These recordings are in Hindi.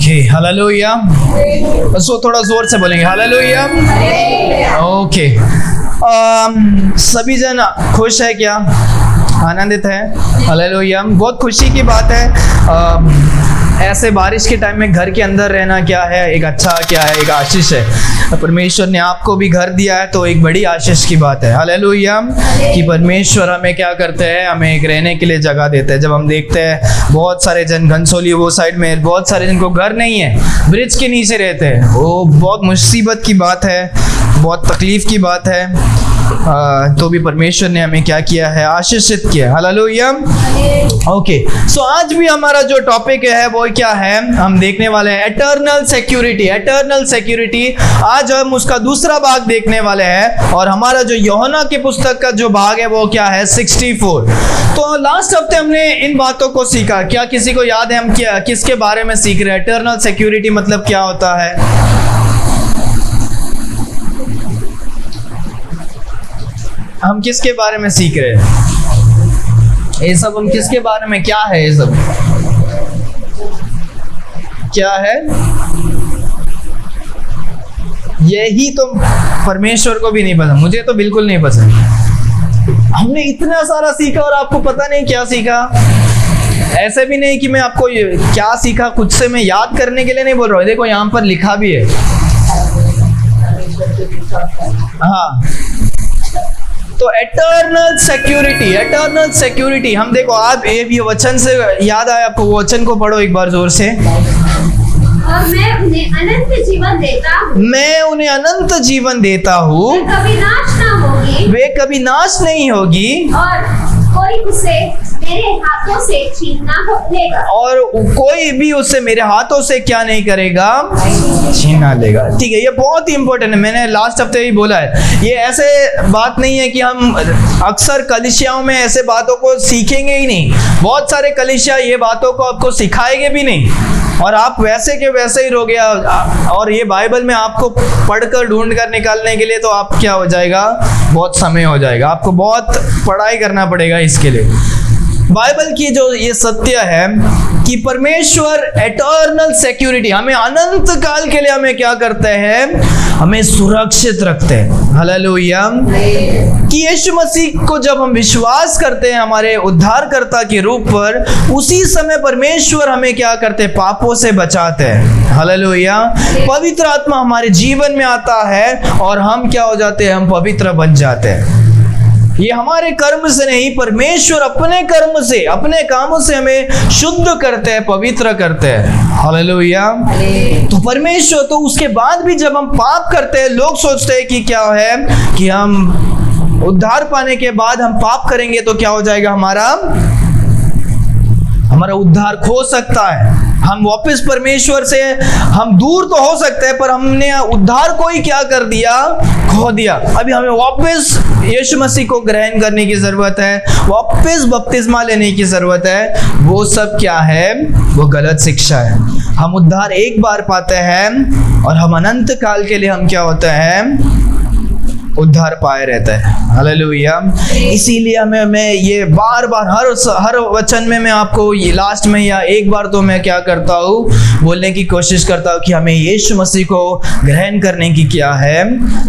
Okay, hallelujah. सो थोड़ा जोर से बोलेंगे हालेलुया। ओके, सभी जन खुश है क्या? आनंदित है? हालेलुया। बहुत खुशी की बात है। ऐसे बारिश के टाइम में घर के अंदर रहना क्या है, एक अच्छा क्या है, एक आशीष है। परमेश्वर ने आपको भी घर दिया है तो एक बड़ी आशीष की बात है। हालेलुया कि परमेश्वर हमें क्या करते हैं, हमें एक रहने के लिए जगह देते हैं। जब हम देखते हैं बहुत सारे जन घनसोली वो साइड में बहुत सारे जिनको घर नहीं है, ब्रिज के नीचे रहते हैं, वो बहुत मुसीबत की बात है, बहुत तकलीफ की बात है। तो भी परमेश्वर ने हमें क्या किया है, आशीषित किया। हालेलुया। ओके, सो आज भी हमारा जो टॉपिक है वो क्या है, हम देखने वाले हैं एटर्नल सिक्योरिटी। एटर्नल सिक्योरिटी, आज हम उसका दूसरा भाग देखने वाले हैं। और हमारा जो यूहन्ना की पुस्तक का जो भाग है वो क्या है, 64। तो लास्ट हफ्ते हमने इन बातों को सीखा। क्या किसी को याद है हम क्या किसके बारे में सीख रहे हैं? एटर्नल सिक्योरिटी मतलब क्या होता है? हम किसके बारे में सीख रहे हैं? ये सब हम किसके बारे में, क्या है ये सब, क्या है? यही तो परमेश्वर को भी नहीं पसंद, मुझे तो बिल्कुल नहीं पसंद। हमने इतना सारा सीखा और आपको पता नहीं क्या सीखा। ऐसे भी नहीं कि मैं आपको क्या सीखा खुद से मैं याद करने के लिए नहीं बोल रहा हूँ। देखो यहाँ पर लिखा भी है। हाँ, तो एटर्नल सिक्योरिटी, एटर्नल सिक्योरिटी। हम देखो, आप ये वचन से याद आया आपको, वो वचन को पढ़ो एक बार जोर से। और मैं उन्हें अनंत जीवन देता हूँ। मैं उन्हें अनंत जीवन देता हूँ, वे कभी नाश ना होगी, वे कभी नाश नहीं होगी, और कोई उसे मेरे हाथों से छीनना लेगा, और कोई भी उसे मेरे हाथों से क्या नहीं करेगा, छीना लेगा। ठीक है, ये बहुत ही इंपॉर्टेंट है। मैंने लास्ट हफ्ते ही बोला है, ये ऐसे बात नहीं है कि हम अक्सर कलीसियाओं में ऐसे बातों को सीखेंगे ही नहीं। बहुत सारे कलीसिया ये बातों को आपको सिखाएंगे भी नहीं, और आप वैसे के वैसे ही रहोगे। और ये बाइबल में आपको पढ़कर ढूंढ कर निकालने के लिए तो आप क्या हो जाएगा, बहुत समय हो जाएगा, आपको बहुत पढ़ाई करना पड़ेगा इसके लिए। बाइबल की जो ये सत्य है कि परमेश्वर एटर्नल सिक्योरिटी, हमें अनंत काल के लिए हमें क्या करते हैं, हमें सुरक्षित रखते हैं। हालेलुया कि यीशु मसीह को जब हम विश्वास करते हैं हमारे उद्धारकर्ता के रूप पर, उसी समय परमेश्वर हमें क्या करते हैं, पापों से बचाते हैं। हालेलुया। पवित्र आत्मा हमारे जीवन में आता है और हम क्या हो जाते हैं, हम पवित्र बन जाते हैं। ये हमारे कर्म से नहीं, परमेश्वर अपने कर्म से, अपने कामों से हमें शुद्ध करते हैं, पवित्र करते हैं। हालेलुया। तो परमेश्वर, तो उसके बाद भी जब हम पाप करते हैं, लोग सोचते हैं कि क्या है कि हम उद्धार पाने के बाद हम पाप करेंगे तो क्या हो जाएगा, हमारा उद्धार खो सकता है, हम वापस परमेश्वर से हम दूर तो हो सकते हैं, पर हमने उद्धार को ही क्या कर दिया, खो दिया। अभी हमें वापस यीशु मसीह को ग्रहण करने की जरूरत है, वापस बपतिस्मा लेने की जरूरत है। वो सब क्या है, वो गलत शिक्षा है। हम उद्धार एक बार पाते हैं और हम अनंत काल के लिए हम क्या होते हैं, उद्धार पाए रहता है। हालेलुया। इसीलिए मैं ये बार बार हर वचन में मैं आपको ये लास्ट में या एक बार तो मैं क्या करता हूँ, बोलने की कोशिश करता हूँ कि हमें यीशु मसीह को ग्रहण करने की क्या है,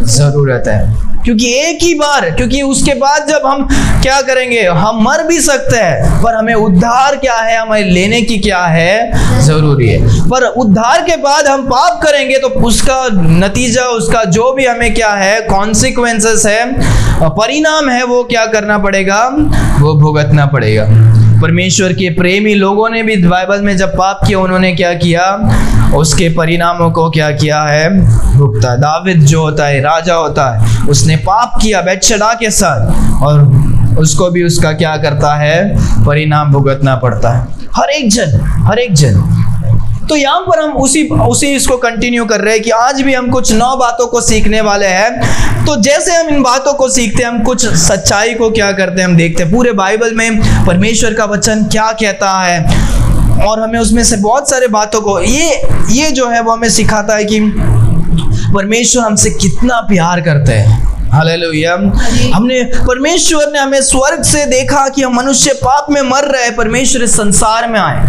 जरूरत है। क्योंकि एक ही बार, क्योंकि उसके बाद जब हम क्या करेंगे, हम मर भी सकते हैं, पर हमें उद्धार क्या है, हमें लेने की क्या है, जरूरी है। पर उद्धार के बाद हम पाप करेंगे तो उसका नतीजा, उसका जो भी हमें क्या है, कॉन्सिक्वेंसेस है, परिणाम है, वो क्या करना पड़ेगा, वो भुगतना पड़ेगा। परमेश्वर के प्रेमी लोगों ने भी बाइबल में जब पाप किया, उन्होंने क्या किया, उसके परिणामों को क्या किया है, भुगता। दाविद जो होता है, राजा होता है, उसने पाप किया बैतशेबा के साथ, और उसको भी उसका क्या करता है, परिणाम भुगतना पड़ता है। हर एक जन। तो यहाँ पर हम उसी इसको कंटिन्यू कर रहे हैं कि आज भी हम कुछ 9 बातों को सीखने वाले हैं। तो जैसे हम इन बातों को सीखते हैं, हम कुछ सच्चाई को क्या करते हैं, हम देखते हैं पूरे बाइबल में परमेश्वर का वचन क्या कहता है, और हमें उसमें से बहुत सारे बातों को ये जो है वो हमें सिखाता है कि परमेश्वर हमसे कितना प्यार करते हैं। हालेलुया। परमेश्वर ने हमें स्वर्ग से देखा कि हम मनुष्य पाप में मर रहे, परमेश्वर इस संसार में आए।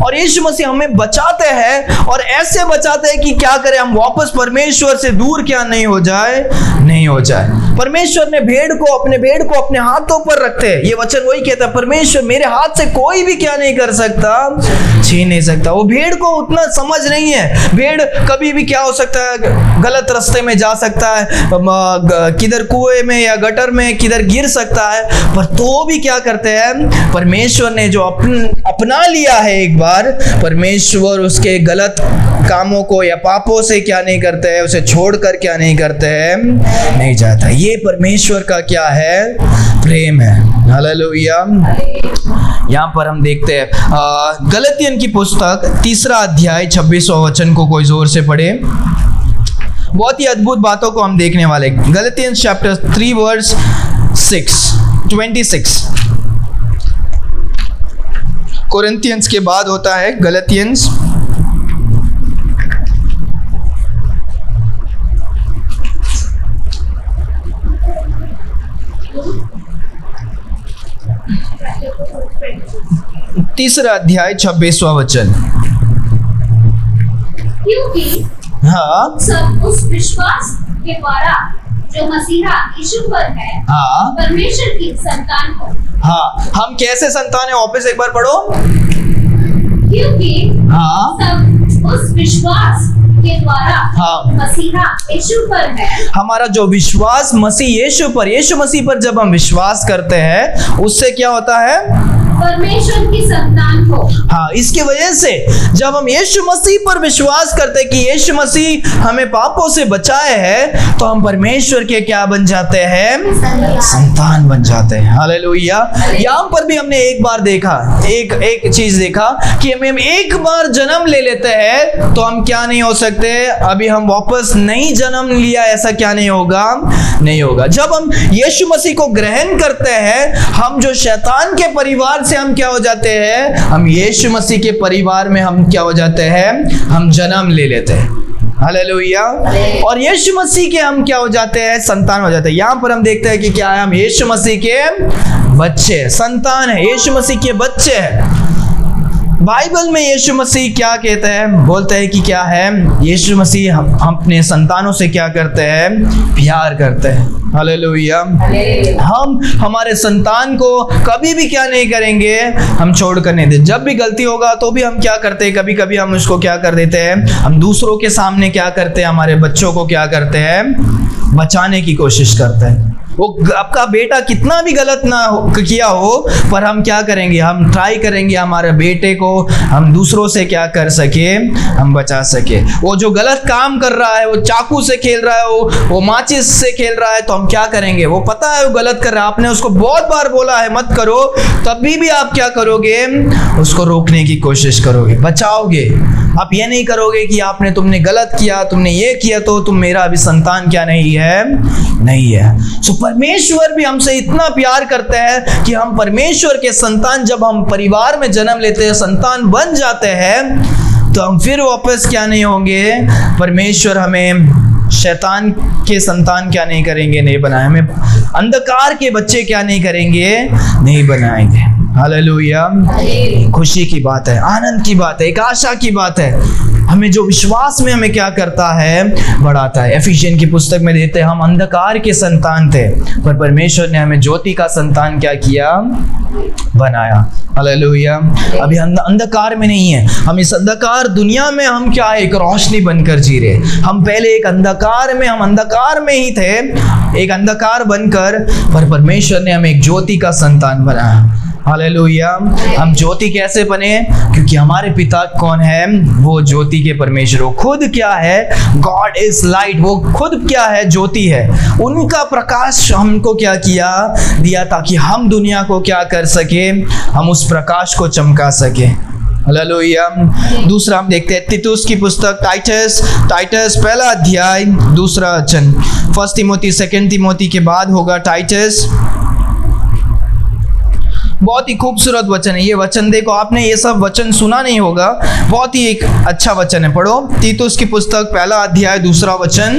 और यीशु मसीह हमें बचाते हैं, और ऐसे बचाते हैं कि क्या करें, हम वापस परमेश्वर से दूर क्या नहीं हो जाए, नहीं हो जाए। परमेश्वर ने अपने भेड़ को अपने हाथों पर रखते हैं। ये वचन वही कहता है, परमेश्वर मेरे हाथ से कोई भी क्या नहीं कर सकता, छीन नहीं सकता। वो भेड़ को उतना समझ नहीं है। भेड़ कभी भी क्या हो सकता है, गलत रास्ते में जा सकता है, किधर कुएं में या गटर में किधर गिर सकता है, पर तो भी क्या करते हैं, परमेश्वर ने जो अपना लिया है एक बार, परमेश्वर उसके गलत कामों को या पापों से क्या नहीं करते हैं, उसे छोड़कर क्या नहीं करते हैं, नहीं जाता। ये परमेश्वर का क्या है, प्रेम है। हालेलुया। यहाँ पर हम देखते हैं गलतियन की पुस्तक 3 अध्याय 26वां वचन को कोई जोर से पढ़े। बहुत ही अद्भुत बातों को हम देखने वाले। गलतियंस चैप्टर 3 वर्स 26। कोरिन्थियंस के बाद होता है गलतियंस। तीसरा अध्याय 26वां वचन। क्योंकि हाँ सब उस विश्वास के द्वारा जो मसीहा यीशु पर है, हाँ परमेश्वर की संतान को। हाँ, हम कैसे संतान है, वापस एक बार पढ़ो। क्योंकि हाँ सब उस विश्वास के द्वारा हाँ मसीहा यीशु पर है। हमारा जो विश्वास मसीह यीशु मसीह पर जब हम विश्वास करते हैं, उससे क्या होता है, परमेश्वर की संतान को। हाँ, इसकी वजह से जब हम यीशु मसीह पर विश्वास करते हैं कि यीशु मसीह हमें पापों से बचाए है, तो हम परमेश्वर के क्या बन जाते हैं, संतान बन जाते हैं। हालेलुया। यहाँ पर भी हमने एक बार देखा, एक चीज देखा कि हम एक बार जन्म ले लेते हैं तो हम क्या नहीं हो सकते, अभी हम वापस नहीं जन्म लिया ऐसा क्या नहीं होगा, नहीं होगा। जब हम यीशु मसीह को ग्रहण करते हैं, हम जो शैतान के परिवार से हम क्या हो जाते हैं, हम यीशु मसीह के परिवार में हम क्या हो जाते हैं, हम जन्म ले लेते हैं। हालेलुया। और यीशु मसीह के हम क्या हो जाते हैं, संतान हो जाते हैं। यहाँ पर हम देखते हैं कि क्या है, हम यीशु मसीह के बच्चे, संतान है, यीशु मसीह के बच्चे हैं। बाइबल में यीशु मसीह क्या कहते हैं, बोलते हैं कि क्या है, यीशु मसीह हम अपने संतानों से क्या करते हैं, प्यार करते हैं। हालेलुया। हम हमारे संतान को कभी भी क्या नहीं करेंगे, हम छोड़ कर नहीं देते। जब भी गलती होगा तो भी हम क्या करते हैं, कभी कभी हम उसको क्या कर देते हैं, हम दूसरों के सामने क्या करते हैं, हमारे बच्चों को क्या करते हैं, बचाने की कोशिश करते हैं। वो आपका बेटा कितना भी गलत ना किया हो, पर हम क्या करेंगे, हम ट्राई करेंगे हमारे बेटे को हम दूसरों से क्या कर सके, हम बचा सके। वो जो गलत काम कर रहा है, वो चाकू से खेल रहा है, वो माचिस से खेल रहा है, तो हम क्या करेंगे, वो पता है वो गलत कर रहा है, आपने उसको बहुत बार बोला है मत करो, तभी भी आप क्या करोगे, उसको रोकने की कोशिश करोगे, बचाओगे। आप ये नहीं करोगे कि तुमने गलत किया, तुमने ये किया तो तुम मेरा अभी संतान क्या नहीं है, नहीं है। सो परमेश्वर भी हमसे इतना प्यार करते हैं कि हम परमेश्वर के संतान, जब हम परिवार में जन्म लेते हैं, संतान बन जाते हैं, तो हम फिर वापस क्या नहीं होंगे, परमेश्वर हमें शैतान के संतान क्या नहीं करेंगे, नहीं बनाए, हमें अंधकार के बच्चे क्या नहीं करेंगे, नहीं बनाएंगे। हालेलुया। खुशी की बात है, आनंद की बात है, एक आशा की बात है। हमें जो विश्वास में हमें क्या करता है, बढ़ाता है। एफिशियन की पुस्तक में देते हैं, हम अंधकार के संतान थे, पर परमेश्वर ने हमें ज्योति का संतान क्या किया, बनाया। हालेलुया। अभी हम अंधकार में नहीं है, हम इस अंधकार दुनिया में हम क्या है, एक रोशनी बनकर जी रहे। हम पहले एक अंधकार में, हम अंधकार में ही थे, एक अंधकार बनकर, पर परमेश्वर ने हमें एक ज्योति का संतान बनाया। हालेलुया। हम ज्योति कैसे बने, क्योंकि हमारे पिता कौन है, वो ज्योति के परमेश्वर, वो खुद क्या है, गॉड इज लाइट, वो खुद क्या है, ज्योति है। उनका प्रकाश हमको क्या किया, दिया, ताकि हम दुनिया को क्या कर सके, हम उस प्रकाश को चमका सके। हालेलुया। दूसरा हम देखते हैं तीतुस की पुस्तक, टाइटस पहला अध्याय 2 वचन। 1 तिमोथी 2 तिमोथी के बाद होगा टाइटस। बहुत ही खूबसूरत वचन है ये वचन। देखो, आपने ये सब वचन सुना नहीं होगा, बहुत ही एक अच्छा वचन है। पढ़ो तीतुस की पुस्तक 1 अध्याय 2 वचन।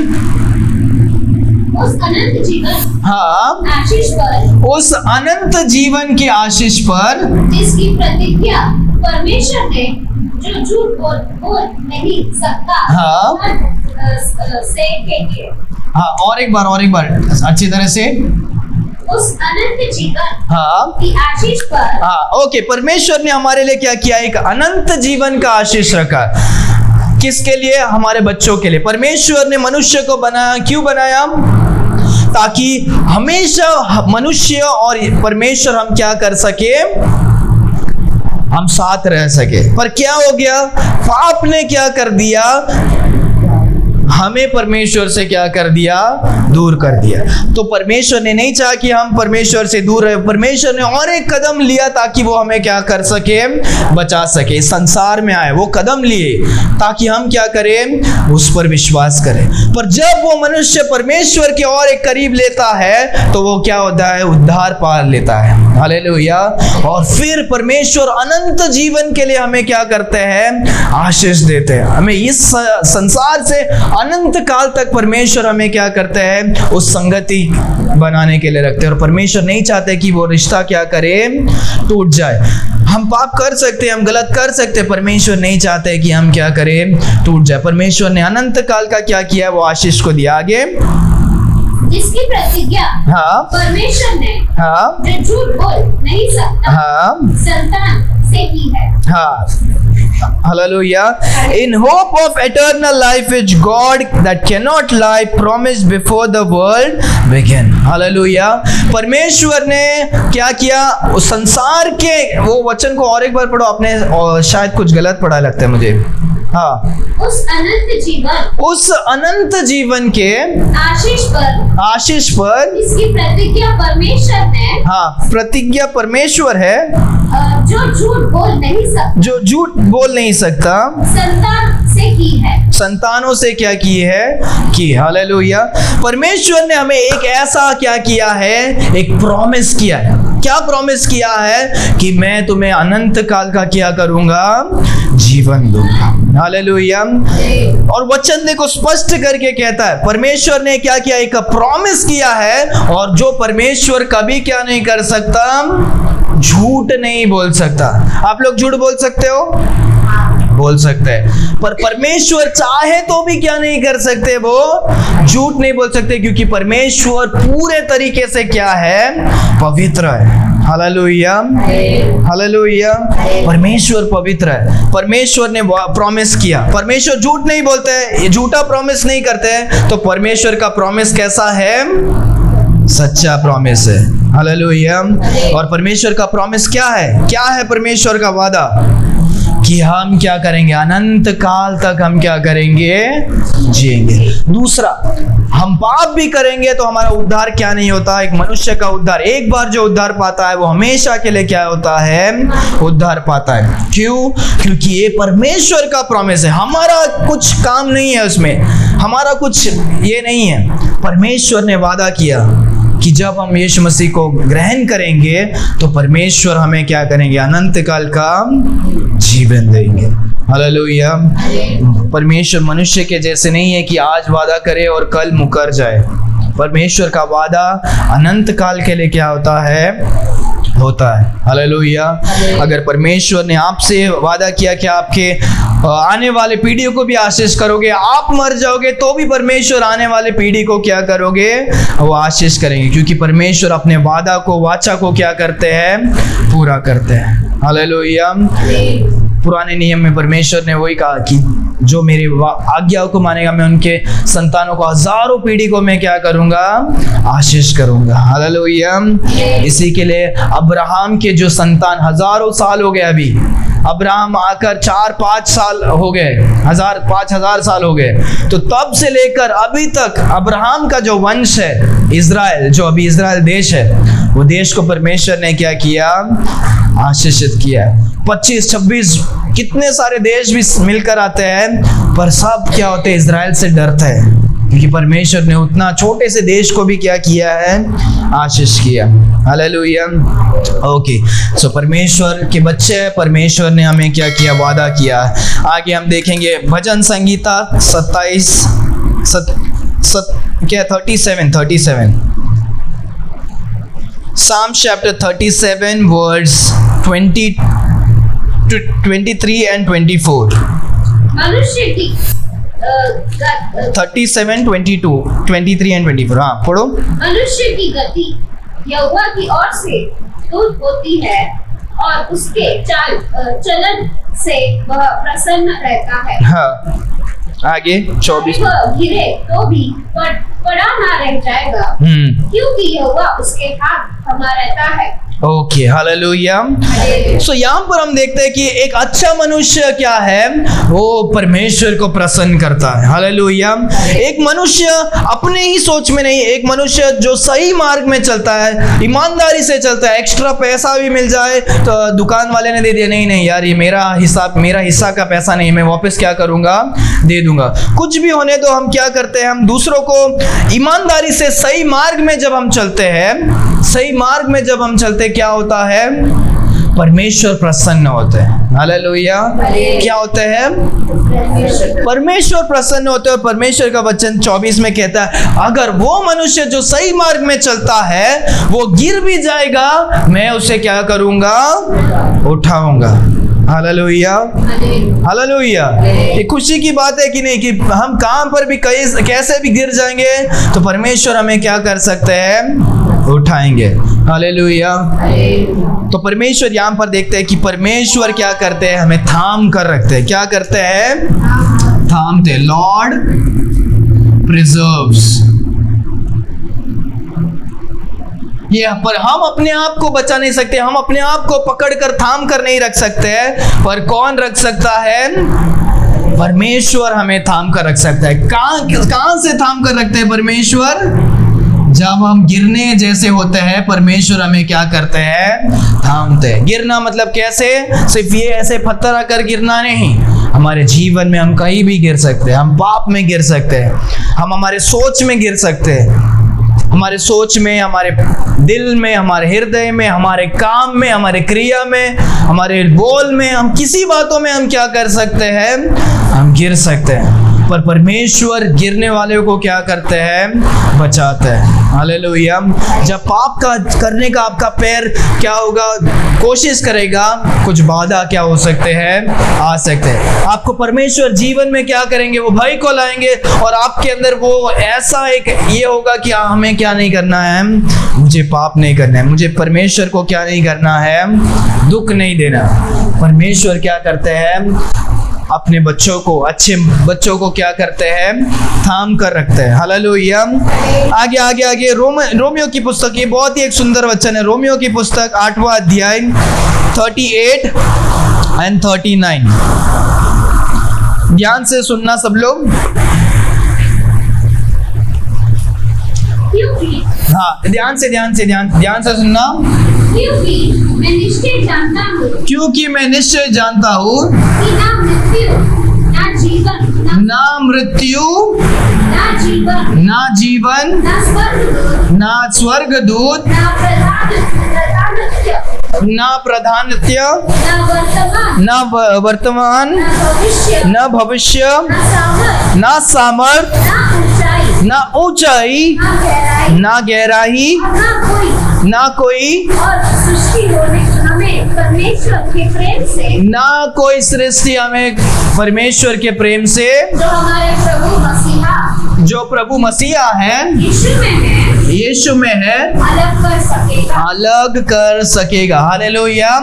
उस अनंत जीवन, हाँ, आशीष पर, उस अनंत जीवन की आशीष पर, जिसकी प्रतिज्ञा परमेश्वर ने जो झूठ बोल नहीं सकता हाँ। से के लिए हाँ, और एक बार अच्छी तरह से। उस अनंत जीवन हाँ की आशीष पर हाँ, ओके। परमेश्वर ने हमारे लिए क्या किया? एक अनंत जीवन का आशीष रखा। किसके लिए? हमारे बच्चों के लिए। परमेश्वर ने मनुष्य को बनाया, क्यों बनाया? ताकि हमेशा मनुष्य और परमेश्वर हम क्या कर सके? हम साथ रह सके। पर क्या हो गया? पाप ने क्या कर दिया? हमें परमेश्वर से क्या कर दिया? दूर कर दिया। तो परमेश्वर ने नहीं चाहा कि हम परमेश्वर से दूर रहे। परमेश्वर ने और एक कदम लिया ताकि वो हमें क्या कर सके? बचा सके। संसार में आए, वो कदम लिए ताकि हम क्या करें? उस पर विश्वास करें। पर जब वो मनुष्य परमेश्वर के और एक करीब लेता है तो वो क्या होता है? उद्धार पा लेता है। हालेलुया। और फिर परमेश्वर अनंत जीवन के लिए हमें क्या करते हैं? आशीष देते हैं। हमें इस संसार से अनंत काल तक परमेश्वर हमें क्या करते हैं? उस संगति बनाने के लिए रखते हैं। और परमेश्वर नहीं चाहते कि वो रिश्ता क्या करे? टूट जाए। हम पाप कर सकते हैं, हम गलत कर सकते हैं, परमेश्वर नहीं चाहते कि हम क्या करें? टूट जाए। परमेश्वर ने अनंत काल का क्या किया? वो आशीष को दिया। आगे, जिसकी प्रतिज्ञा हाँ परमेश्वर ने हाँ जो झूठ बोल नहीं सकता हाँ संतान से की है। हाँ, hallelujah. In hope of eternal life which God that cannot lie promised before the world began. Hallelujah. परमेश्वर ने क्या किया? उस संसार के, वो वचन को और एक बार पढ़ो आपने, और शायद कुछ गलत पढ़ा लगता है मुझे। हाँ, उस अनंत जीवन के आशीष पर इसकी प्रतिज्ञा परमेश्वर ने, हाँ, प्रतिज्ञा परमेश्वर है जो झूठ बोल नहीं सकता संतान से की है। संतानों से क्या की है? की। हालेलुया। परमेश्वर ने हमें एक ऐसा क्या किया है? एक प्रॉमिस किया है। क्या प्रॉमिस किया है? कि मैं तुम्हें अनंत काल का क्या करूंगा? जीवन दूंगा। हालेलुया। और वचन देखो स्पष्ट करके कहता है, परमेश्वर ने क्या किया? एक प्रॉमिस किया है। और जो परमेश्वर कभी क्या नहीं कर सकता? झूठ नहीं बोल सकता। आप लोग झूठ बोल सकते हो? बोल सकते हैं। पर परमेश्वर चाहे तो भी क्या नहीं कर सकते? वो झूठ नहीं बोल सकते, क्योंकि परमेश्वर पूरे तरीके से क्या है? पवित्र है। Hallelujah, hallelujah. परमेश्वर पवित्र है। परमेश्वर ने प्रॉमिस किया। परमेश्वर झूठ नहीं बोलते हैं, ये झूठा प्रॉमिस नहीं करते हैं। तो परमेश्वर का प्रॉमिस कैसा है? सच्चा प्रॉमिस है। हालेलुया। और परमेश्वर का प्रॉमिस क्या है? क्या है परमेश्वर का वादा? कि हम क्या करेंगे? अनंत काल तक हम क्या करेंगे? जिएंगे। दूसरा, हम पाप भी करेंगे तो हमारा उद्धार क्या नहीं होता? एक मनुष्य का उद्धार, एक बार जो उद्धार पाता है वो हमेशा के लिए क्या होता है? उद्धार पाता है। क्यों? क्योंकि ये परमेश्वर का प्रॉमिस है। हमारा कुछ काम नहीं है उसमें, हमारा कुछ ये नहीं है। परमेश्वर ने वादा किया कि जब हम यीशु मसीह को ग्रहण करेंगे तो परमेश्वर हमें क्या करेंगे? अनंत काल का जीवन देंगे। हालेलुया। परमेश्वर मनुष्य के जैसे नहीं है कि आज वादा करे और कल मुकर जाए। परमेश्वर का वादा अनंत काल के लिए क्या होता है? होता है। हालेलुया। अगर परमेश्वर ने आपसे वादा किया कि आपके आने वाले पीढ़ियों को भी आशीष करोगे, आप मर जाओगे तो भी परमेश्वर आने वाले पीढ़ी को क्या करोगे? वो आशीष करेंगे, क्योंकि परमेश्वर अपने वादा को, वाचा को क्या करते हैं? पूरा करते हैं। हालेलुया। पुराने नियम में परमेश्वर ने वही कहा कि जो मेरी आज्ञाओं को मानेगा मैं उनके संतानों को, हजारों पीढ़ी को मैं क्या करूंगा? आशीष करूंगा। हालेलुया। इसी के लिए अब्राहम के जो संतान, हजारों साल हो गए, अभी अब्राहम आकर 4-5 साल हो गए, 5,000 साल हो गए, तो तब से लेकर अभी तक अब्राहम का जो वंश है, इजराइल, जो अभी इजराइल देश है, वो देश को परमेश्वर ने क्या किया? आशीषित किया। 25-26 कितने सारे देश भी मिलकर आते हैं, पर सब क्या होते हैं? इजराइल से डरते हैं, क्योंकि परमेश्वर ने उतना छोटे से देश को भी क्या किया है? आशीष किया। हालेलुया। ओके, सो परमेश्वर के बच्चे, परमेश्वर ने हमें क्या किया? वादा किया। आगे हम देखेंगे भजन Sangeeta 37 Psalm chapter 37 verse 20 23 and 24. मनुष्य की 37, 22, 23 and 24. हाँ पढ़ो. मनुष्य की गति यहोवा की ओर से दूर होती है और उसके चलन से वह प्रसन्न रहता है. हाँ आगे 24. वह गिरे तो भी पड़ा ना रह जाएगा, क्योंकि यहोवा उसके हाथ थमा रहता है. Okay hallelujah. सो यहाँ पर हम देखते हैं कि एक अच्छा मनुष्य क्या है, वो परमेश्वर को प्रसन्न करता है. हालेलुया. एक मनुष्य अपने ही सोच में नहीं, एक मनुष्य जो सही मार्ग में चलता है, ईमानदारी से चलता है. एक्स्ट्रा पैसा भी मिल जाए तो दुकान वाले ने दे दिया, नहीं यार ये मेरा हिस्सा का पैसा नहीं, मैं वापस क्या करूंगा, दे दूंगा. कुछ भी होने तो हम क्या करते हैं, हम दूसरों को ईमानदारी से सही मार्ग में जब हम चलते हैं, सही मार्ग में जब हम चलते क्या होता है, परमेश्वर प्रसन्न होते हैं. हालेलुया. क्या होते हैं, परमेश्वर प्रसन्न होते हैं. और परमेश्वर का वचन 24 में कहता है, अगर वो मनुष्य जो सही मार्ग में चलता है वो गिर भी जाएगा, मैं उसे क्या करूंगा, उठाऊंगा. हालेलुया. हालेलुया. ये खुशी की बात है कि नहीं, कि हम कहां पर भी कैसे भी गिर जाएंगे तो परमेश्वर हमें क्या कर सकते हैं, उठाएंगे. हालेलुया. तो परमेश्वर यहाँ पर देखते हैं कि परमेश्वर क्या करते हैं, हमें थाम कर रखते हैं. क्या करते हैं, थामते. Lord preserves. ये पर हम अपने आप को बचा नहीं सकते, हम अपने आप को पकड़ कर थाम कर नहीं रख सकते, पर कौन रख सकता है, परमेश्वर हमें थाम कर रख सकता है. कहां से थाम कर रखते हैं परमेश्वर, जब हम गिरने जैसे होते हैं परमेश्वर हमें क्या करते हैं, थामते हैं. गिरना मतलब कैसे, सिर्फ ये ऐसे पत्थर आकर गिरना नहीं, हमारे जीवन में हम कहीं भी गिर सकते हैं. हम पाप में गिर सकते हैं, हम हमारे सोच में गिर सकते हैं, हमारे सोच में, हमारे दिल में, हमारे हृदय में, हमारे काम में, हमारे क्रिया में, हमारे बोल में, हम किसी बातों में हम क्या कर सकते हैं, हम गिर सकते हैं. पर परमेश्वर गिरने वाले को क्या करते हैं, बचाते हैं. हालेलुया. जब पाप का करने का आपका पैर क्या होगा, कोशिश करेगा, कुछ बाधा क्या हो सकते हैं, आ सकते हैं. आपको परमेश्वर जीवन में क्या करेंगे, वो भय को लाएंगे और आपके अंदर वो ऐसा एक ये होगा कि हमें क्या नहीं करना है, मुझे पाप नहीं करना है, मुझे परमेश्वर को क्या नहीं करना है, दुख नहीं देना. परमेश्वर क्या करते हैं, अपने बच्चों को, अच्छे बच्चों को क्या करते हैं, थाम कर रखते हैं. हालेलुया. आगे आगे आगे रोमियो की पुस्तक, ये बहुत ही एक सुंदर वचन है. रोमियो की पुस्तक 8वां अध्याय 38 and 39. ध्यान से सुनना सब लोग. हाँ ध्यान से सुनना. क्योंकि मैं निश्चय जानता हूँ कि ना मृत्यु ना जीवन ना स्वर्गदूत ना प्रधानत्य ना वर्तमान ना भविष्य ना सामर्थ ना ऊंचाई ना गहराई ना कोई ना कोई सृष्टि हमें परमेश्वर के प्रेम से, जो प्रभु मसीहा है, यीशु में है, अलग कर सकेगा. हालेलुया.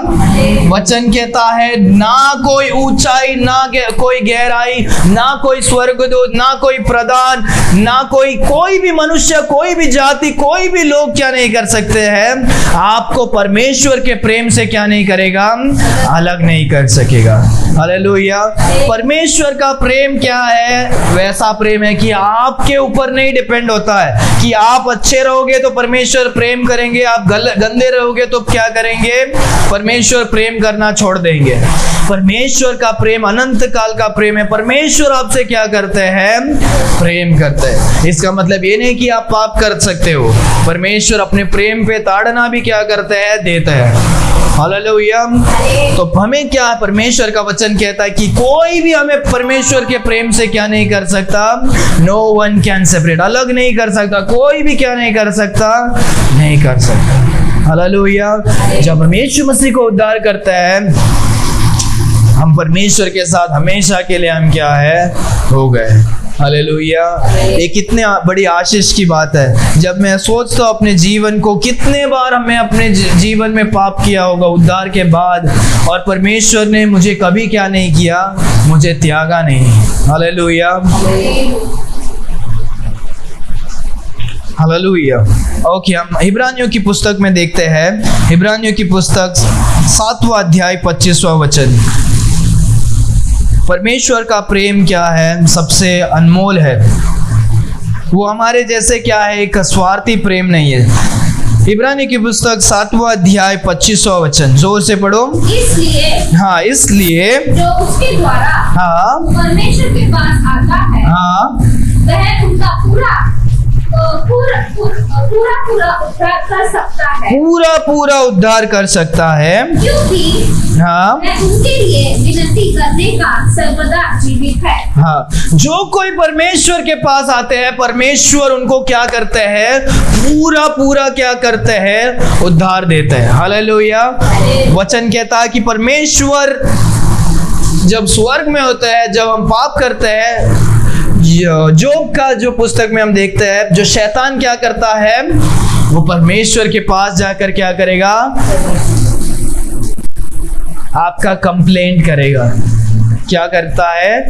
वचन कहता है ना कोई ऊंचाई, ना कोई गहराई, ना कोई स्वर्गदूत, ना कोई प्रधान, ना कोई भी मनुष्य, कोई भी जाति, कोई भी लोग क्या नहीं कर सकते हैं, आपको परमेश्वर के प्रेम से क्या नहीं करेगा, अलग नहीं कर सकेगा. हालेलुया. परमेश्वर का प्रेम क्या है, वैसा प्रेम है कि आपके ऊपर नहीं डिपेंड होता है कि आप अच्छे रहोगे तो परमेश्वर प्रेम करेंगे, आप गंदे रहोगे तो क्या करेंगे, परमेश्वर प्रेम करना छोड़ देंगे. परमेश्वर का प्रेम अनंत काल का प्रेम है. परमेश्वर आपसे क्या करते हैं, प्रेम करते हैं. इसका मतलब ये नहीं कि आप पाप कर सकते हो, परमेश्वर अपने प्रेम पे ताड़ना भी क्या करते हैं, देते हैं. हालेलुया. तो हमें क्या, परमेश्वर का वचन कहता है कि कोई भी हमें परमेश्वर के प्रेम से क्या नहीं कर सकता, नो वन कैन सेपरेट, अलग नहीं कर सकता. कोई भी क्या नहीं कर सकता, नहीं कर सकता. हालेलुया. जब हम यीशु मसीह को उद्धार करता है, हम परमेश्वर के साथ हमेशा के लिए हम क्या है, हो गए। हालेलुया। ये कितने बड़ी आशीष की बात है। जब मैं सोचता हूँ अपने जीवन को, कितने बार हमें अपने जीवन में पाप किया होगा उद्धार के बाद, और परमेश्वर ने मुझे कभी क्या नहीं किया, मुझे त्यागा नहीं। Hallelujah, hallelujah. ओके, हम इब्रानियों की पुस्तक में देखते हैं। इब्रानियों की पुस्तक 7वां अध्याय 25वां वचन। परमेश्वर का प्रेम क्या है, सबसे अनमोल है। वो हमारे जैसे क्या है, एक स्वार्थी प्रेम नहीं है। इब्रानी की पुस्तक 7वां अध्याय 25वां वचन, जोर से पढ़ो। इसलिए, हाँ, इसलिए जो उसके द्वारा हाँ परमेश्वर के पास आता है, हाँ वह उनका पूरा उद्धार कर सकता है, पूरा उद्धार कर सकता है, क्योंकि हाँ वह उनके लिए विनती करने का सर्वदा जीवित है। हाँ। जो कोई परमेश्वर के पास आते हैं, परमेश्वर उनको क्या करते हैं, पूरा क्या करते हैं, उद्धार देते हैं। हालेलुया। वचन कहता है कि परमेश्वर जब स्वर्ग में होते हैं, जब हम पाप करते हैं, जोब का जो पुस्तक में हम देखते हैं, जो शैतान क्या करता है, वो परमेश्वर के पास जाकर क्या करेगा, आपका कंप्लेंट करेगा। क्या करता है,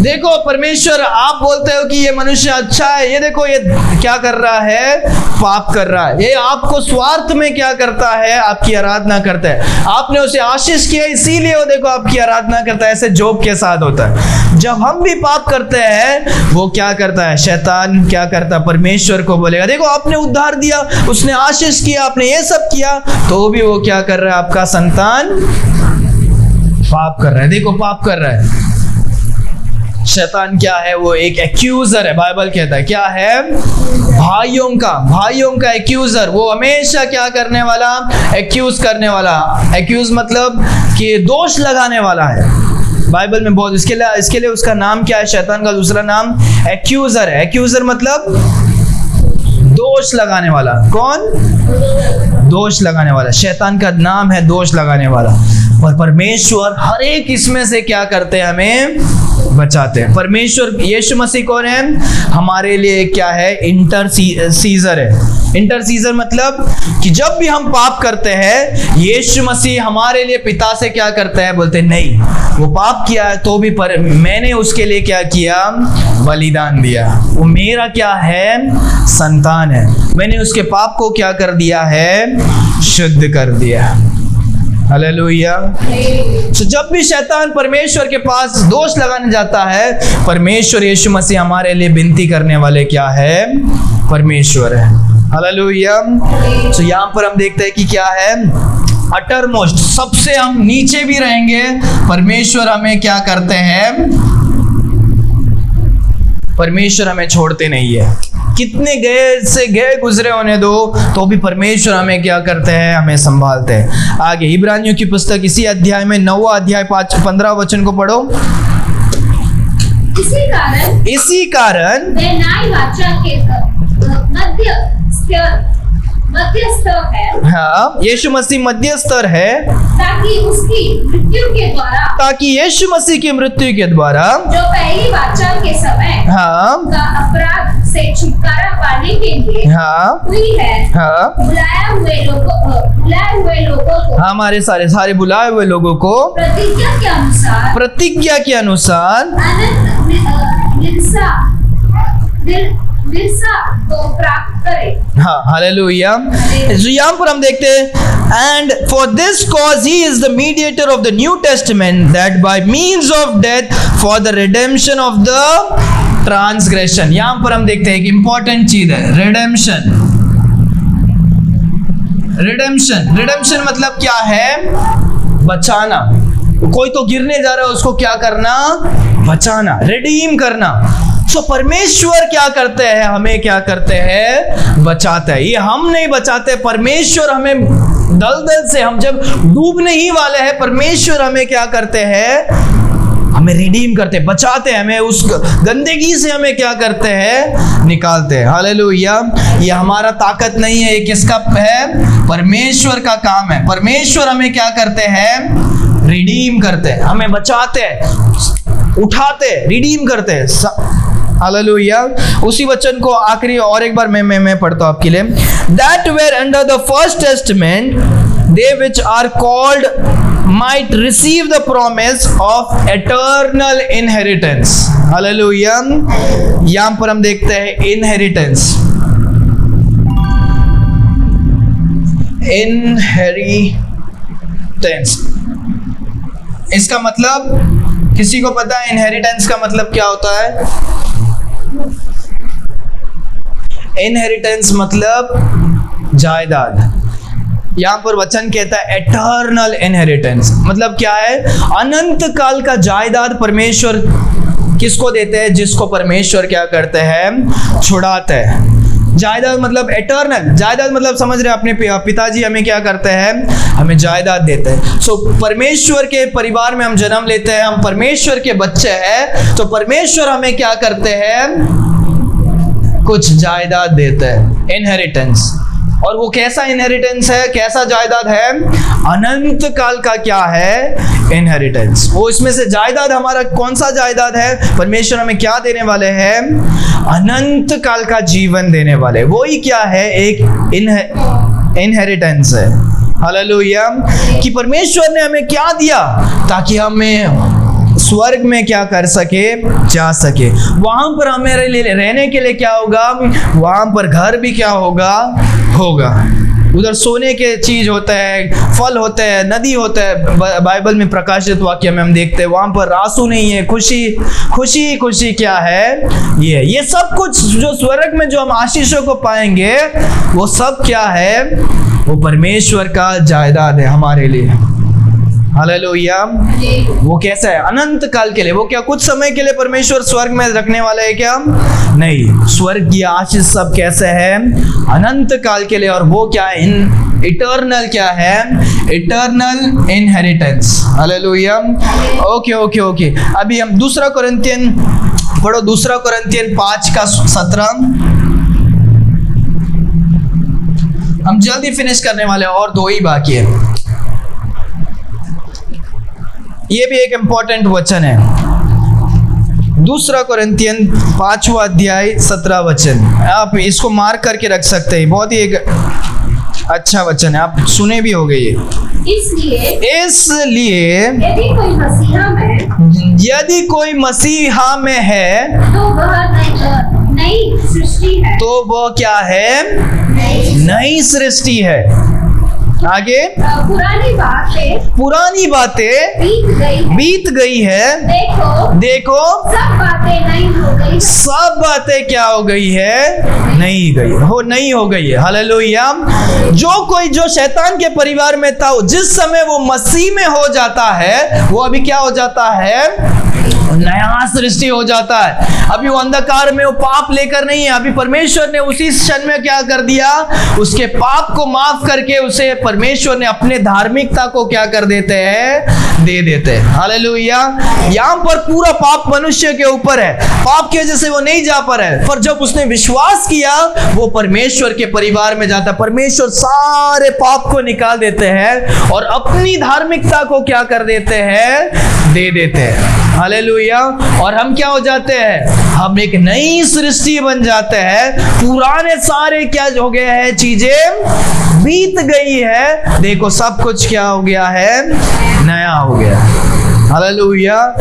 देखो परमेश्वर, आप बोलते हो कि ये मनुष्य अच्छा है, ये देखो ये क्या कर रहा है, पाप कर रहा है। ये आपको स्वार्थ में क्या करता है, आपकी आराधना करता है। आपने उसे आशीष किया, इसीलिए वो देखो आपकी आराधना करता है। ऐसे जोब के साथ होता है। जब हम भी पाप करते हैं, वो क्या करता है, शैतान क्या करता है, परमेश्वर को बोलेगा, देखो आपने उद्धार दिया, उसने आशीष किया, आपने ये सब किया, तो भी वो क्या कर रहा है, आपका संतान पाप कर रहा है। देखो पाप कर रहा है। शैतान क्या है, वो एक एक्यूजर है। बाइबल कहता है क्या है, भाइयों का एक्यूजर। वो हमेशा क्या करने वाला, एक्यूज करने वाला। एक्यूज मतलब कि दोष लगाने वाला है। बाइबल में बहुत, इसके लिए उसका नाम क्या है, शैतान का दूसरा नाम एक्यूजर है। एक्यूजर मतलब दोष लगाने वाला। कौन, दोष लगाने वाला। शैतान का नाम है दोष लगाने वाला। और परमेश्वर हर एक इसमें से क्या करते हैं, हमें बचाते हैं। परमेश्वर यीशु मसीह कौन है, हमारे लिए क्या है, इंटरसीजर है। इंटरसीजर मतलब कि जब भी हम पाप करते हैं, यीशु मसीह हमारे लिए पिता से क्या करते हैं, बोलते नहीं, वो पाप किया है तो भी मैंने उसके लिए क्या किया, बलिदान दिया। वो मेरा क्या है, संतान है। मैंने उसके पाप को क्या कर दिया है, शुद्ध कर दिया। हालेलुया। तो जब भी शैतान परमेश्वर के पास दोष लगाने जाता है, परमेश्वर यीशु मसीह हमारे लिए विनती करने वाले क्या है, परमेश्वर है। हालेलुया। तो यहाँ पर हम देखते हैं कि क्या है, अटर मोस्ट, सबसे हम नीचे भी रहेंगे, परमेश्वर हमें क्या करते हैं, परमेश्वर हमें छोड़ते नहीं है। कितने गए गुजरे होने दो, तो भी परमेश्वर हमें क्या करते हैं, हमें संभालते हैं। आगे इब्रानियों की पुस्तक इसी अध्याय में 9वां अध्याय 15 वचन को पढ़ो। इसी कारण वे न्याय वाचा के मध्यस्थ है। हाँ, यीशु मसीह मध्यस्तर है, ताकि उसकी मृत्यु के द्वारा, ताकि यीशु मसीह की मृत्यु के द्वारा, जो पहली वाचा के समय हाँ का अपराध से छुटकारा पाने के लिए हाँ हुई है, हाँ बुलाए हुए लोगों को, हमारे सारे बुलाए हुए लोगों को प्रतिज्ञा के अनुसार निरसा को प्राप्त करे। हाँ, हालेलुया। तो यहाँ पर हम देखते हैं, and for this cause he is the mediator of the new testament, that bye means of death for the redemption of the transgression. यहाँ पर हम देखते हैं एक इंपॉर्टेंट चीज है, रिडेम्पशन। रिडेम्पशन मतलब क्या है, बचाना। कोई तो गिरने जा रहा है, उसको क्या करना, बचाना, रिडीम करना। सो परमेश्वर क्या करते हैं, हमें क्या करते हैं, बचाते हैं। ये हम नहीं बचाते, परमेश्वर हमें दलदल से, हम जब डूबने ही वाले हैं, परमेश्वर हमें क्या करते हैं, हमें रिडीम करते हैं, बचाते हैं, हमें उस गंदगी से हमें क्या करते हैं, निकालते हैं। हालेलुया। ये हमारा ताकत नहीं है, ये किसका है, परमेश्वर का काम है। परमेश्वर हमें क्या करते हैं, रिडीम करते हैं, हमें बचाते हैं, उठाते हैं, रिडीम करते हैं। हालेलुया। उसी वचन को आखिरी और एक बार मैं पढ़ता हूं आपके लिए। That were under the first testament they which are called might receive the promise of eternal inheritance. Hallelujah. यहां पर हम देखते हैं inheritance, inheritance इसका मतलब किसी को पता है inheritance का मतलब क्या होता है? inheritance मतलब जायदाद। यहां पर वचन कहता है एटर्नल इनहेरिटेंस, मतलब क्या है? अनंत काल का जायदाद परमेश्वर किसको देते हैं? जिसको परमेश्वर क्या करते हैं? छुड़ाते हैं। जायदाद मतलब एटर्नल, जायदाद मतलब समझ रहे हैं? अपने पिताजी हमें क्या करते हैं? हमें जायदाद देते हैं। सो परमेश्वर के परिवार में हम जन्म लेते हैं, हम परमेश्वर के बच्चे हैं, तो परमेश्वर हमें क्या करते हैं? कुछ जायदाद देते हैं, इनहेरिटेंस। और वो कैसा इनहेरिटेंस है, कैसा जायदाद है? अनंत काल का क्या है? इनहेरिटेंस। वो इसमें से जायदाद हमारा कौन सा जायदाद है? परमेश्वर हमें क्या देने वाले हैं? अनंत काल का जीवन देने वाले। वो ही क्या है? एक इनहेरिटेंस है। हालेलुया। कि परमेश्वर ने हमें क्या दिया ताकि हमें स्वर्ग में क्या कर सके? जा सके। वहां पर हमें रहने के लिए क्या होगा? वहां पर घर भी क्या होगा? उधर सोने के चीज होता है, फल होते हैं, नदी होता है। बाइबल में प्रकाशित वाक्य में हम देखते हैं वहां पर आंसू नहीं है, खुशी क्या है? ये सब कुछ जो स्वर्ग में जो हम आशीषों को पाएंगे वो सब क्या है? वो परमेश्वर का जायदाद है हमारे लिए। हालेलुया। वो कैसा है? अनंत काल के लिए। वो क्या कुछ समय के लिए परमेश्वर स्वर्ग में रखने वाला है क्या? नहीं, स्वर्ग की आशीष सब कैसे है? अनंत काल के लिए। और वो क्या है? इटर्नल क्या है? Eternal inheritance. हालेलुया। ओके। अभी हम दूसरा कोरिन्थियन पढ़ो, दूसरा कोरिन्थियन 5:17। हम जल्दी फिनिश करने वाले हैं, और 2 ही बाकी है। ये भी एक इंपॉर्टेंट वचन है। दूसरा कोरिन्थियन 5वां अध्याय 17 वचन। आप इसको मार्क करके रख सकते हैं, बहुत ही एक अच्छा वचन है, आप सुने भी होंगे ये। इसलिए यदि कोई मसीहा में है तो वह नई सृष्टि है। तो वह क्या है? नई सृष्टि है। आगे, पुरानी बातें बीत गई है। देखो सब बातें क्या हो गई है? नहीं हो गई है। हालेलुया। जो शैतान के परिवार में था, जिस समय वो मसीह में हो जाता है, वो अभी क्या हो जाता है? नया सृष्टि हो जाता है। अभी वो अंधकार में वो पाप लेकर नहीं है, अभी परमेश्वर ने उसी क्षण में क्या कर दिया? उसके पाप को माफ करके उसे परमेश्वर ने अपने धार्मिकता को क्या कर देते हैं? दे देते हैं। हालेलुया। यहाँ पर पूरा पाप मनुष्य के ऊपर है, पाप की वजह से वो नहीं जा पा रहा है, पर जब उसने विश्वास किया वो परमेश्वर के परिवार में जाता है। परमेश्वर सारे पाप को निकाल देते हैं और अपनी धार्मिकता को क्या कर देते हैं? दे देते हैं। हालेलुया। और हम क्या हो जाते हैं? हम एक नई सृष्टि बन जाते हैं। पुराने सारे क्या हो गए हैं? चीजें बीत गई है, देखो सब कुछ क्या हो गया है? नया हो गया। हालेलुया।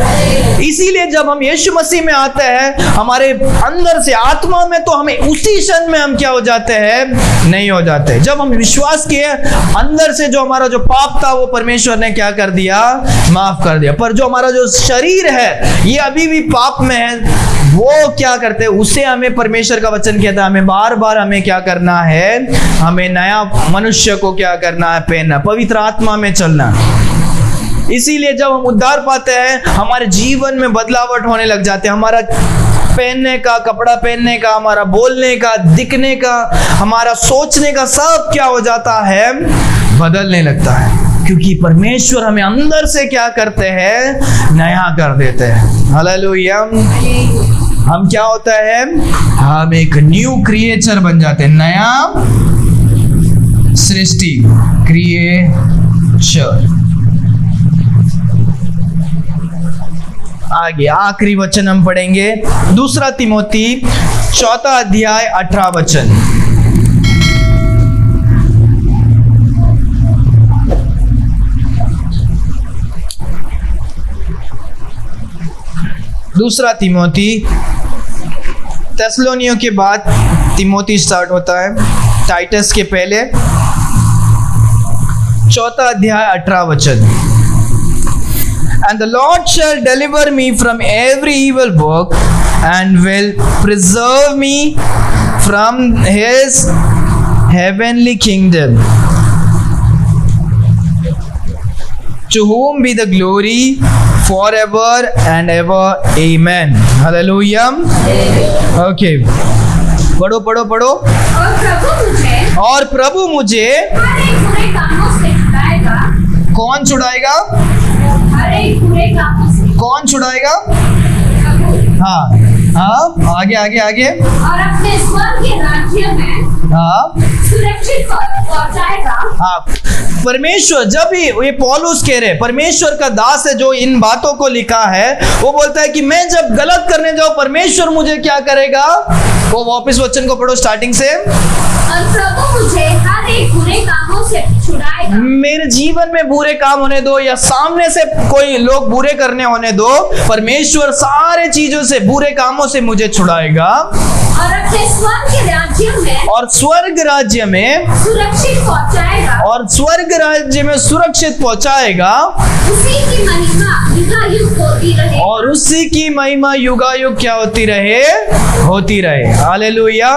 इसीलिए जब हम यीशु मसीह में आते हैं, हमारे अंदर से आत्मा में, तो हमें उसी क्षण में हम क्या हो जाते हैं? नहीं हो जाते। जब हम विश्वास किए, अंदर से जो हमारा जो पाप था वो परमेश्वर ने क्या कर दिया? माफ कर दिया। पर जो हमारा जो शरीर है ये अभी भी पाप में है, वो क्या करते हैं? उसे हमें परमेश्वर का वचन कहता है, हमें बार बार हमें क्या करना है? हमें नया मनुष्य को क्या करना है? पहनना, पवित्र आत्मा में चलना। इसीलिए जब हम उद्धार पाते हैं, हमारे जीवन में बदलावट होने लग जाते हैं। हमारा पहनने का, कपड़ा पहनने का, हमारा बोलने का, दिखने का, हमारा सोचने का, सब क्या हो जाता है? बदलने लगता है। क्योंकि परमेश्वर हमें अंदर से क्या करते हैं? नया कर देते हैं। हालेलुया। हम क्या होता है? हम एक न्यू क्रिएचर बन जाते हैं, नया सृष्टि, क्रिएचर। आगे आखिरी वचन हम पढ़ेंगे, 2 तिमोथी 4 अध्याय 18 वचन। दूसरा तिमोथी, तेस्सलोनियों के बाद तिमोथी स्टार्ट होता है, टाइटस के पहले, 4 अध्याय 18 वचन। And the Lord shall deliver me from every evil work and will preserve me from his heavenly kingdom, to whom be the glory forever and ever. Amen. Hallelujah. Okay. पढ़ो पढ़ो पढ़ो। और प्रभु मुझे हर एक बुरे कामों से छुड़ाएगा। कौन छुड़ाएगा? हर एक बुरे कामों से। कौन छुड़ाएगा? प्रभु। हाँ हाँ, आगे आगे आगे। और अपने स्वर्ग के राज्य में हाँ सुरक्षित पहुंचाएगा। हाँ, परमेश्वर, जब ये पौलुस कह रहे, परमेश्वर का दास है जो इन बातों को लिखा है, वो बोलता है कि मैं जब गलत करने जाऊं परमेश्वर मुझे क्या करेगा? वो वापस वचन को पढ़ो स्टार्टिंग से। और प्रभु मुझे हर एक बुरे कामों से छुड़ाएगा। मेरे जीवन में बुरे काम होने दो या सामने से कोई लोग बुरे करने होने दो, परमेश्वर सारे चीजों से, बुरे कामों से मुझे छुड़ाएगा और अपने स्वर्ग के राज्य में, और स्वर्ग राज्य में सुरक्षित पहुंचाएगा। और स्वर्ग राज्य में सुरक्षित पहुंचाएगा। उसी की महिमा युगायुग होती रहे। और उसी की महिमा युगायुग क्या होती रहे? होती रहे। हालेलुया।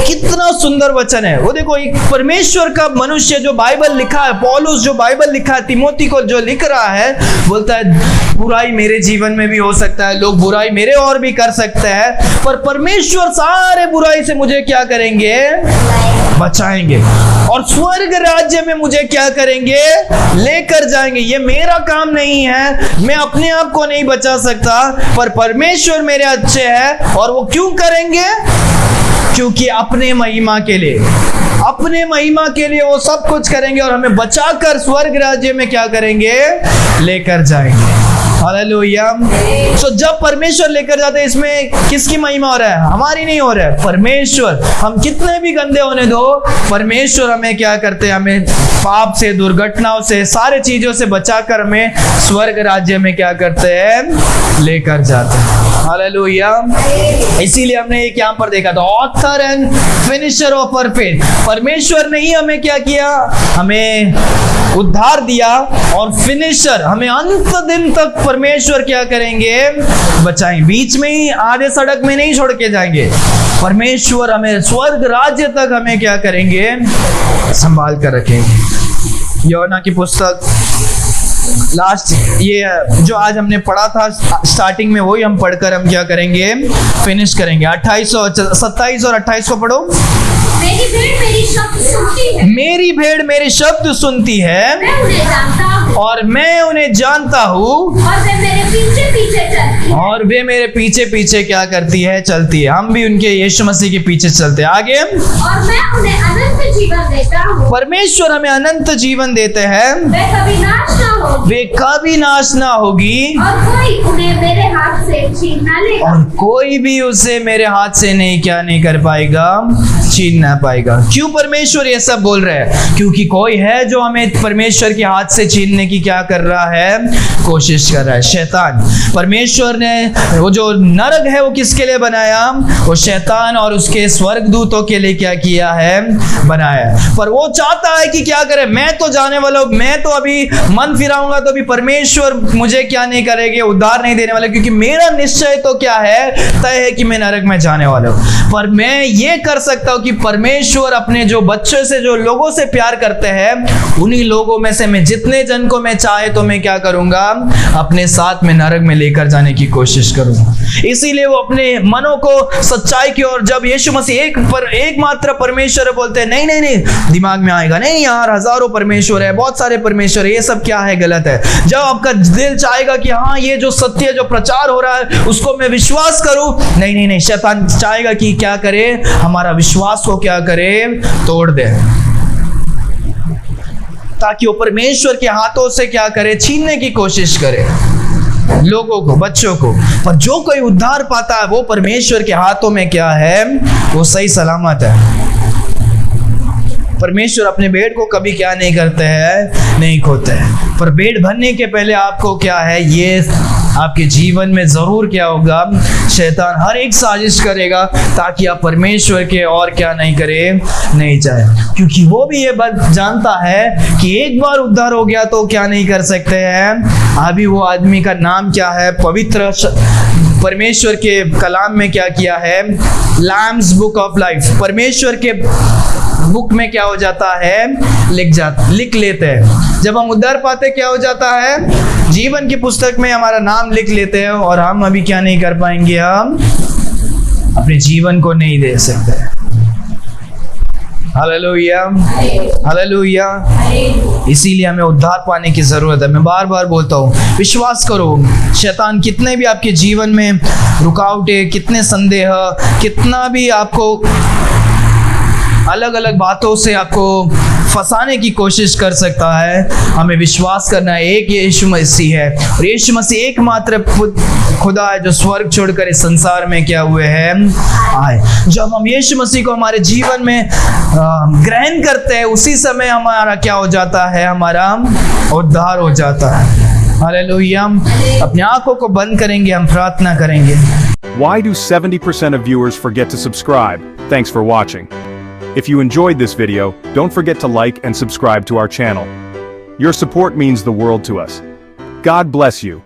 कितना सुंदर वचन है वो। देखो, एक परमेश्वर का मनुष्य जो बाइबल लिखा है, पौलुस जो बाइबल लिखा है, तिमोथी को जो लिख रहा है, बोलता है बुराई मेरे जीवन में भी हो सकता है, लोग बुराई मेरे और भी कर सकते हैं, पर परमेश्वर सारे बुराई से मुझे क्या करेंगे? बचाएंगे। और स्वर्ग राज्य में मुझे क्या करेंगे? लेकर जाएंगे। ये मेरा काम नहीं है, मैं अपने आप को नहीं बचा सकता, पर परमेश्वर मेरे अच्छे हैं। और वो क्यों करेंगे? क्योंकि अपने महिमा के लिए, अपने महिमा के लिए वो सब कुछ करेंगे और हमें बचाकर स्वर्ग राज्य में क्या करेंगे? लेकर जाएंगे। हालेलुया। सो जब परमेश्वर लेकर जाते हैं, इसमें किसकी महिमा हो रहा है? हमारी नहीं हो रहा है, परमेश्वर। हम कितने भी गंदे होने दो, परमेश्वर हमें क्या करते हैं? हमें पाप से, दुर्घटनाओं से, सारे चीजों से बचाकर हमें स्वर्ग राज्य में क्या करते हैं? लेकर जाते हैं। हालेलुया। इसीलिए हमने एक यहाँ पर देखा था, author and finisher of our faith. परमेश्वर ने ही हमें क्या किया? हमें उद्धार दिया, और फिनिशर, हमें अंत दिन तक परमेश्वर क्या करेंगे? बचाएंगे। बीच में ही आधे सड़क में नहीं छोड़ के जाएंगे। परमेश्वर हमें स्वर्ग राज्य तक हमें क्या करेंगे? संभाल कर रखेंगे। योना की पुस्तक लास्ट, ये जो आज हमने पढ़ा था स्टार्टिंग में, वही हम पढ़कर हम क्या करेंगे? फिनिश करेंगे। 27 और 28 को पढ़ो। मेरी भेड़ मेरी शब्द सुनती है। मेरी भेड़ मेरे शब्द सुनती है, मैं उन्हें जानता हूँ। और मैं उन्हें जानता हूँ, और वे मेरे पीछे पीछे चलती है। और वे मेरे पीछे पीछे क्या करती है? चलती है। हम भी उनके यीशु मसीह के पीछे चलते हैं। आगे, और मैं उन्हें अनंत जीवन देता हूँ। परमेश्वर हमें अनंत जीवन देते हैं, वे कभी नाश ना होगी। वे कभी नाश ना होगी, और कोई उन्हें मेरे हाथ से छीन ना लेगा। और कोई भी उसे मेरे हाथ से नहीं क्या नहीं कर पाएगा? छीन ना पाएगा। क्यों परमेश्वर ये सब बोल रहे हैं? क्योंकि कोई है जो हमें परमेश्वर के हाथ से छीनने की क्या कर रहा है? कोशिश कर रहा है, शैतान। परमेश्वर ने वो जो नरक है वो किसके लिए बनाया? वो शैतान और उसके स्वर्गदूतों के लिए क्या किया है? बनाया। पर वो चाहता है कि क्या करे? मैं तो जाने वाला हूं, मैं तो अभी मन फिराऊंगा तो भी परमेश्वर मुझे क्या नहीं करेंगे? उद्धार नहीं देने वाले, क्योंकि मेरा निश्चय तो क्या है? तय है कि मैं नरक में जाने वाला हूं। पर मैं ये कर सकता हूं कि परमेश्वर अपने जो बच्चों से, जो लोगों से प्यार करते हैं, उन्हीं लोगों में से मैं जितने जन को मैं चाहे तो मैं क्या करूंगा? अपने साथ में नरक में लेकर जाने की कोशिश करूंगा। इसीलिए वो अपने मनों को सच्चाई की ओर, जब यीशु मसीह एकमात्र परमेश्वर बोलते हैं, नहीं नहीं नहीं, दिमाग में आएगा नहीं यार हजारों परमेश्वर है, बहुत सारे परमेश्वर है, ये सब क्या है? गलत है। जब आपका दिल चाहेगा कि हाँ ये जो सत्य जो प्रचार हो रहा है उसको मैं विश्वास करूं, नहीं नहीं नहीं, शैतान चाहेगा कि क्या करे? हमारा विश्वास को क्या करे? तोड़ दे, ताकि वो परमेश्वर के हाथों से क्या करे? छीनने की कोशिश करे। लोगों को, बच्चों को। पर जो कोई उद्धार पाता है वो परमेश्वर के हाथों में क्या है, वो सही सलामत है। परमेश्वर अपने भेड़ को कभी क्या नहीं करते हैं, नहीं खोते हैं। पर भेड़ बनने के पहले आपको क्या है, ये आपके जीवन में जरूर क्या होगा, शैतान हर एक साजिश करेगा ताकि आप परमेश्वर के और क्या नहीं करे, नहीं जाए। क्योंकि वो भी ये बात जानता है कि एक बार उद्धार हो गया तो क्या नहीं कर सकते हैं। अभी वो आदमी का नाम क्या है, पवित्र परमेश्वर के कलाम में क्या किया है, लैम्स बुक ऑफ लाइफ, परमेश्वर के बुक में क्या हो जाता है, लिख लेते हैं। जब हम उद्धार पाते क्या हो जाता है, जीवन की पुस्तक में हमारा नाम लिख लेते हैं और हम अभी क्या नहीं कर पाएंगे, हम अपने जीवन को नहीं दे सकते। Hallelujah, hallelujah. इसीलिए हमें उद्धार पाने की जरूरत है। मैं बार बार बोलता हूँ, विश्वास करो, शैतान कितने भी आपके जीवन में रुकावटें, कितने संदेह, कितना भी आपको अलग अलग बातों से आपको फंसाने की कोशिश कर सकता है, हमें विश्वास करना है एक यीशु मसीह है। और यीशु मसीह एकमात्र खुदा है जो स्वर्ग छोड़कर इस संसार में क्या हुए हैं, आए। जब हम यीशु मसीह को हमारे जीवन में ग्रहण करते हैं, उसी समय हमारा क्या हो जाता है, हमारा उद्धार हो जाता है। हालेलुया। अपनी आंखों को बंद करेंगे, हम प्रार्थना करेंगे। Why do 70% of viewers forget to subscribe? Thanks for watching. If you enjoyed this video, don't forget to like and subscribe to our channel. Your support means the world to us. God bless you.